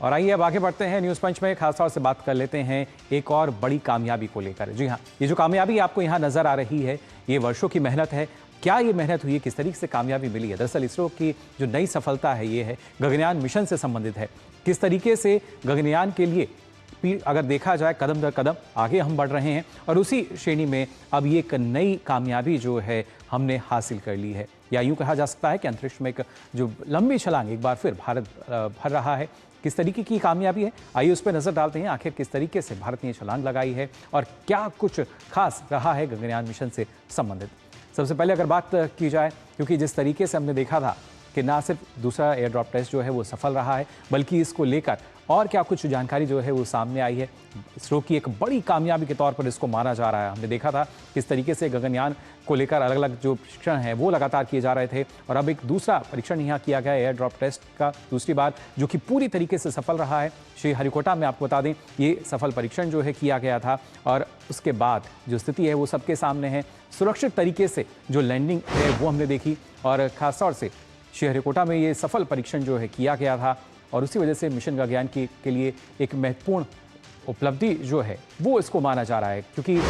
और आइए अब आगे बढ़ते हैं न्यूज़ पंच में, खासतौर से बात कर लेते हैं एक और बड़ी कामयाबी को लेकर। जी हाँ, ये जो कामयाबी आपको यहाँ नजर आ रही है, ये वर्षों की मेहनत है। क्या ये मेहनत हुई है, किस तरीके से कामयाबी मिली है? दरअसल इसरो की जो नई सफलता है ये है गगनयान मिशन से संबंधित है। किस तरीके से गगनयान के लिए अगर देखा जाए कदम दर कदम आगे हम बढ़ रहे हैं और उसी श्रेणी में अब ये एक नई कामयाबी जो है हमने हासिल कर ली है, या यूँ कहा जा सकता है कि अंतरिक्ष में एक जो लंबी छलांग एक बार फिर भारत भर रहा है। किस तरीके की कामयाबी है, आइए उस पर नज़र डालते हैं। आखिर किस तरीके से भारत ने ये छलांग लगाई है और क्या कुछ खास रहा है गगनयान मिशन से संबंधित। सबसे पहले अगर बात की जाए, क्योंकि जिस तरीके से हमने देखा था कि ना सिर्फ दूसरा एयर ड्रॉप टेस्ट जो है वो सफल रहा है, बल्कि इसको लेकर और क्या कुछ जानकारी जो है वो सामने आई है। इसरो की एक बड़ी कामयाबी के तौर पर इसको माना जा रहा है। हमने देखा था किस तरीके से गगनयान को लेकर अलग अलग जो परीक्षण हैं वो लगातार किए जा रहे थे, और अब एक दूसरा परीक्षण यहाँ किया गया एयर ड्रॉप टेस्ट का दूसरी बार, जो कि पूरी तरीके से सफल रहा है। श्रीहरिकोटा में आपको बता दें ये सफल परीक्षण जो है किया गया था, और उसके बाद जो स्थिति है वो सबके सामने है। सुरक्षित तरीके से जो लैंडिंग है वो हमने देखी, और खासतौर से श्रीहरिकोटा में ये सफल परीक्षण जो है किया गया था, और उसी वजह से मिशन गगनयान के लिए एक महत्वपूर्ण उपलब्धि जो है वो इसको माना जा रहा है, क्योंकि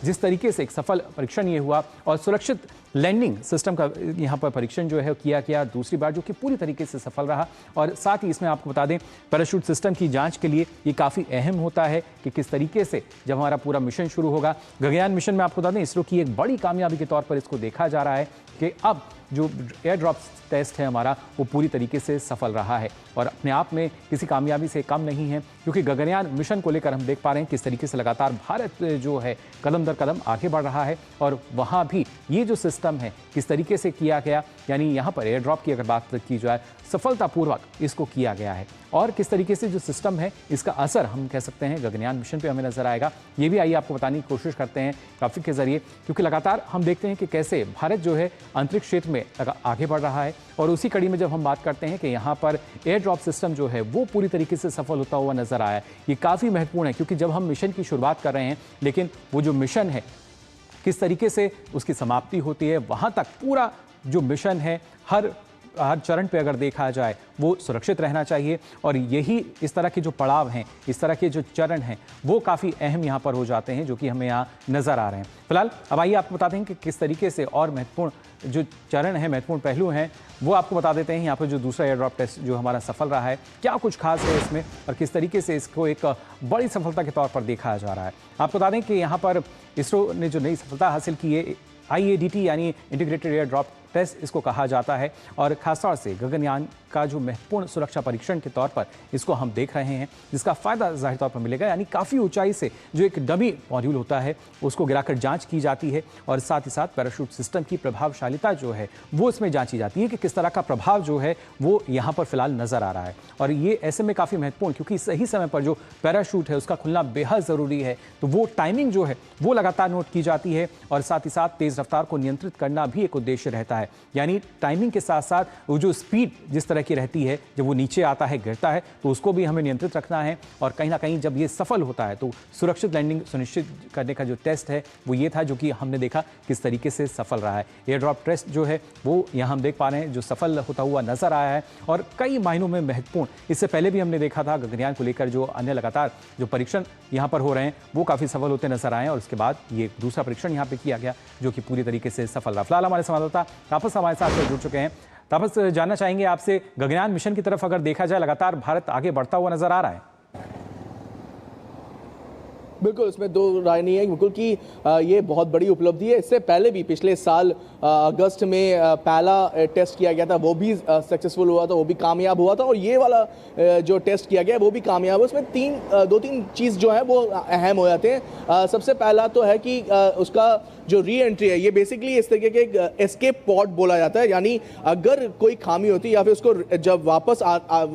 जिस तरीके से एक सफल परीक्षण ये हुआ और सुरक्षित लैंडिंग सिस्टम का यहाँ पर परीक्षण जो है किया गया दूसरी बार, जो कि पूरी तरीके से सफल रहा। और साथ ही इसमें आपको बता दें पैराशूट सिस्टम की जांच के लिए ये काफ़ी अहम होता है कि किस तरीके से जब हमारा पूरा मिशन शुरू होगा। गगनयान मिशन में आपको बता दें इसरो की एक बड़ी कामयाबी के तौर पर इसको देखा जा रहा है कि अब जो एयर ड्रॉप टेस्ट है हमारा वो पूरी तरीके से सफल रहा है, और अपने आप में किसी कामयाबी से कम नहीं है, क्योंकि गगनयान मिशन को लेकर हम देख पा रहे हैं किस तरीके से लगातार भारत जो है कदम दर कदम आगे बढ़ रहा है। और वहाँ भी ये जो सिस्टम है किस तरीके से किया गया, यानी यहाँ पर एयर ड्रॉप की अगर बात की जाए सफलतापूर्वक इसको किया गया है, और किस तरीके से जो सिस्टम है इसका असर हम कह सकते हैं गगनयान मिशन पे हमें नजर आएगा। ये भी आइए आपको बताने की कोशिश करते हैं ग्राफिक के जरिए, क्योंकि लगातार हम देखते हैं कि कैसे भारत जो है अंतरिक्ष क्षेत्र में आगे बढ़ रहा है। और उसी कड़ी में जब हम बात करते हैं कि यहाँ पर एयर ड्रॉप सिस्टम जो है वो पूरी तरीके से सफल होता हुआ नजर आया है, ये काफ़ी महत्वपूर्ण है, क्योंकि जब हम मिशन की शुरुआत कर रहे हैं लेकिन वो जो मिशन है किस तरीके से उसकी समाप्ति होती है, वहाँ तक पूरा जो मिशन है हर चरण पे अगर देखा जाए वो सुरक्षित रहना चाहिए। और यही इस तरह के जो पड़ाव हैं, इस तरह के जो चरण हैं वो काफ़ी अहम यहाँ पर हो जाते हैं, जो कि हमें यहाँ नज़र आ रहे हैं। फिलहाल अब आइए आपको बता दें कि किस तरीके से और महत्वपूर्ण जो चरण है, महत्वपूर्ण पहलू हैं वो आपको बता देते हैं। यहाँ पर जो दूसरा एयर ड्रॉप टेस्ट जो हमारा सफल रहा है, क्या कुछ खास है इसमें और किस तरीके से इसको एक बड़ी सफलता के तौर पर देखा जा रहा है। आपको बता दें कि यहाँ पर इसरो ने जो नई सफलता हासिल की है IADT यानी इंटीग्रेटेड एयर ड्रॉप टेस्ट इसको कहा जाता है, और खासतौर से गगनयान का जो महत्वपूर्ण सुरक्षा परीक्षण के तौर पर इसको हम देख रहे हैं, जिसका फायदा जाहिर तौर पर मिलेगा। यानी काफ़ी ऊंचाई से जो एक डमी मॉड्यूल होता है उसको गिराकर जांच की जाती है, और साथ ही साथ पैराशूट सिस्टम की प्रभावशालिता जो है वो इसमें जांची जाती है कि किस तरह का प्रभाव जो है वो यहाँ पर फिलहाल नजर आ रहा है। और ये ऐसे में काफ़ी महत्वपूर्ण, क्योंकि सही समय पर जो पैराशूट है उसका खुलना बेहद ज़रूरी है, तो वो टाइमिंग जो है वो लगातार नोट की जाती है, और साथ ही साथ तेज़ रफ्तार को नियंत्रित करना भी एक उद्देश्य रहता है। यानी टाइमिंग के साथ साथ वो जो स्पीड जिस तरह की रहती है, जब वो नीचे आता है गिरता है तो उसको भी हमें नियंत्रित रखना है। और कहीं ना कहीं जब ये सफल होता है तो सुरक्षित लैंडिंग सुनिश्चित करने का जो टेस्ट है वो ये था, जो कि हमने देखा किस तरीके से सफल रहा है। एयर ड्रॉप टेस्ट जो है वो यहाँ हम देख पा रहे हैं जो सफल होता हुआ नजर आया है, और कई मायनों में महत्वपूर्ण। इससे पहले भी हमने देखा था गगनयान को लेकर जो अन्य लगातार जो परीक्षण यहाँ पर हो रहे हैं वो काफ़ी सफल होते नजर आए, और उसके बाद ये दूसरा परीक्षण यहाँ पे किया गया जो कि पूरी तरीके से सफल रहा। फिलहाल हमारे संवाददाता तापस हमारे साथ जुड़ चुके हैं। तापस, जानना चाहेंगे आपसे, गगनयान मिशन की तरफ अगर देखा जाए लगातार भारत आगे बढ़ता हुआ नजर आ रहा है। बिल्कुल, इसमें दो राय नहीं है बिल्कुल कि ये बहुत बड़ी उपलब्धि है। इससे पहले भी पिछले साल अगस्त में पहला टेस्ट किया गया था, वो भी सक्सेसफुल हुआ था, वो भी कामयाब हुआ था, और ये वाला जो टेस्ट किया गया वो भी कामयाब है। उसमें दो तीन चीज़ जो है वो अहम हो जाते हैं। सबसे पहला तो है कि उसका जो री एंट्री है ये बेसिकली इस तरीके के एस्केप पॉड बोला जाता है, यानी अगर कोई खामी होती है या फिर उसको जब वापस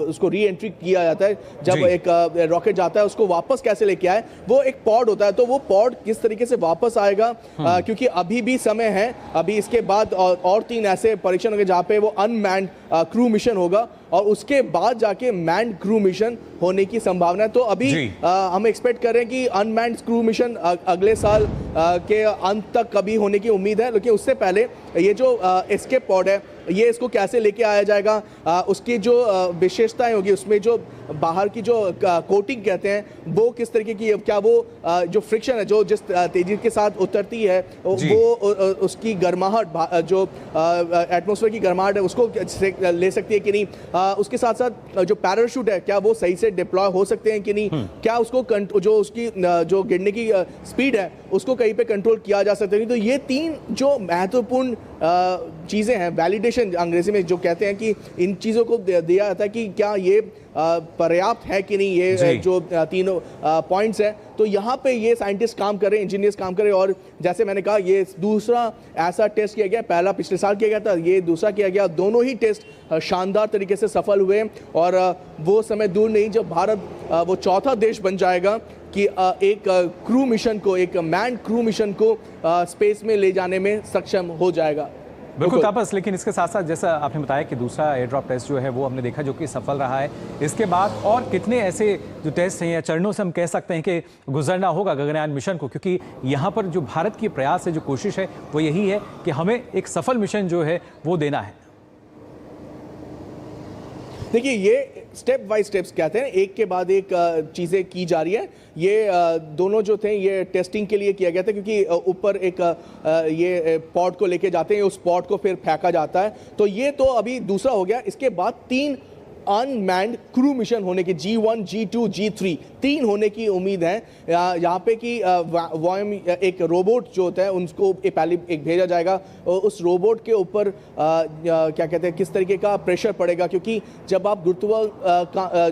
उसको री एंट्री किया जाता है, जब एक रॉकेट जाता है उसको वापस कैसे लेके आए, वो एक पॉड होता है। तो वो पॉड किस तरीके से वापस आएगा, क्योंकि अभी भी समय है, अभी इसके बाद और 3 ऐसे परीक्षण होंगे जहाँ पे वो अनमैन्ड क्रू मिशन होगा, और उसके बाद जाके मैन्ड क्रू मिशन होने की संभावना है। तो अभी हम एक्सपेक्ट कर रहे हैं कि अनमैन्ड क्रू मिशन अगले साल के अंत तक कभी होने की उम्मीद है, लेकिन उससे पहले ये जो एस्केप पॉड है ये इसको कैसे लेके आया जाएगा, उसकी जो विशेषताएं होगी, उसमें जो बाहर की जो कोटिंग कहते हैं वो किस तरीके की, क्या वो जो फ्रिक्शन है जो जिस तेजी के साथ उतरती है वो उसकी गर्माहट जो एटमॉस्फेयर की गर्माहट है उसको ले सकती है कि नहीं, उसके साथ साथ जो पैराशूट है क्या वो सही से डिप्लॉय हो सकते हैं कि नहीं, क्या उसको जो उसकी जो गिरने की स्पीड है उसको कहीं पे कंट्रोल किया जा सकता है। तो ये तीन जो महत्वपूर्ण चीज़ें हैं, वैलिडेशन अंग्रेजी में जो कहते हैं कि इन चीज़ों को दिया जाता है कि क्या ये पर्याप्त है कि नहीं, ये जो तीनों पॉइंट्स हैं। तो यहाँ पे ये साइंटिस्ट काम कर रहे हैं, इंजीनियर्स काम कर रहे हैं, और जैसे मैंने कहा ये दूसरा ऐसा टेस्ट किया गया, पहला पिछले साल किया गया था, ये दूसरा किया गया। दोनों ही टेस्ट शानदार तरीके से सफल हुए और वो समय दूर नहीं जब भारत वो चौथा देश बन जाएगा कि एक क्रू मिशन को, एक मैन क्रू मिशन को स्पेस में ले जाने में सक्षम हो जाएगा। बिल्कुल तापस, लेकिन इसके साथ साथ जैसा आपने बताया कि दूसरा एयर ड्रॉप टेस्ट जो है वो हमने देखा जो कि सफल रहा है। इसके बाद और कितने ऐसे जो टेस्ट हैं या चरणों से हम कह सकते हैं कि गुजरना होगा गगनयान मिशन को, क्योंकि यहाँ पर जो भारत की प्रयास है, जो कोशिश है वो यही है कि हमें एक सफल मिशन जो है वो देना है। देखिए ये स्टेप बाय स्टेप्स कहते हैं, एक के बाद एक चीज़ें की जा रही है। ये दोनों जो थे ये टेस्टिंग के लिए किया गया था, क्योंकि ऊपर एक ये पॉड को लेके जाते हैं, उस पॉड को फिर फेंका जाता है। तो ये तो अभी दूसरा हो गया। इसके बाद 3 अनमैन्ड क्रू मिशन होने की, G1, G2, G3 3 होने की उम्मीद है। यहाँ पे कि वॉयम एक रोबोट जो होता है उनको पहले एक भेजा जाएगा, उस रोबोट के ऊपर क्या कहते हैं किस तरीके का प्रेशर पड़ेगा, क्योंकि जब आप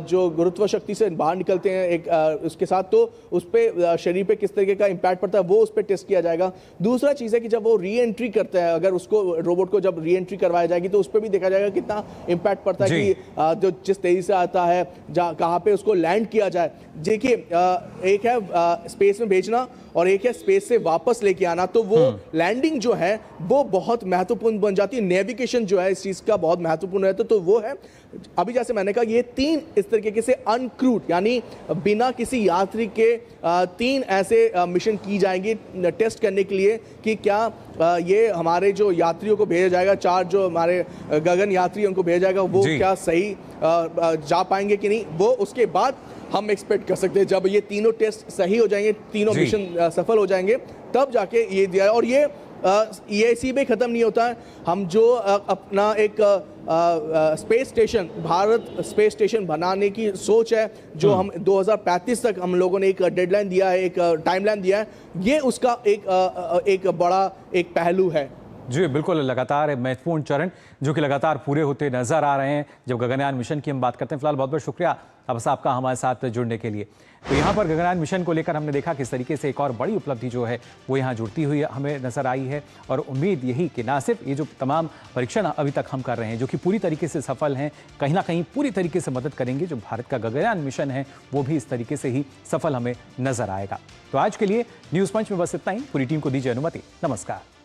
जो गुरुत्व शक्ति से बाहर निकलते हैं एक उसके साथ, तो उस पर शरीर पे किस तरीके का इम्पैक्ट पड़ता है वो उस पर टेस्ट किया जाएगा। दूसरा चीज़ है कि जब वो री एंट्री करता है, अगर उसको रोबोट को जब री एंट्री करवाया जाएगी तो उस पर भी देखा जाएगा कितना इम्पैक्ट पड़ता है कि जो जिस तेजी से आता है कहाँ पे उसको लैंड किया जाए। देखिए एक है स्पेस में भेजना और एक है स्पेस से वापस लेके आना, तो वो लैंडिंग जो है वो बहुत महत्वपूर्ण बन जाती है। नेविगेशन जो है इस चीज़ का बहुत महत्वपूर्ण रहता है, तो वो है अभी जैसे मैंने कहा ये 3 इस तरीके से अनक्रूड यानी बिना किसी यात्री के 3 ऐसे मिशन की जाएंगे टेस्ट करने के लिए कि क्या ये हमारे जो यात्रियों को भेजा जाएगा, 4 जो हमारे गगन यात्री उनको भेजा जाएगा वो क्या सही जा पाएंगे कि नहीं, वो उसके बाद हम एक्सपेक्ट कर सकते हैं। जब ये तीनों टेस्ट सही हो जाएंगे, तीनों मिशन सफल हो जाएंगे, तब जाके ये दिया। और ये इसी में ख़त्म नहीं होता है। हम जो अपना एक space station, Bharat space station बनाने की सोच है, जो हम 2035 तक हम लोगों ने एक डेडलाइन दिया है, एक टाइमलाइन दिया है, ये उसका एक बड़ा एक पहलू है। जी बिल्कुल, लगातार महत्वपूर्ण चरण जो कि लगातार पूरे होते नजर आ रहे हैं जब गगनयान मिशन की हम बात करते हैं। फिलहाल बहुत बहुत शुक्रिया अब आपका हमारे साथ जुड़ने के लिए। तो यहाँ पर गगनयान मिशन को लेकर हमने देखा किस तरीके से एक और बड़ी उपलब्धि जो है वो यहाँ जुड़ती हुई हमें नजर आई है, और उम्मीद यही कि ना सिर्फ ये जो तमाम परीक्षण अभी तक हम कर रहे हैं जो कि पूरी तरीके से सफल हैं, कहीं ना कहीं पूरी तरीके से मदद करेंगे, जो भारत का गगनयान मिशन है वो भी इस तरीके से ही सफल हमें नजर आएगा। तो आज के लिए न्यूज़ पंच में बस इतना ही। पूरी टीम को दीजिए अनुमति। नमस्कार।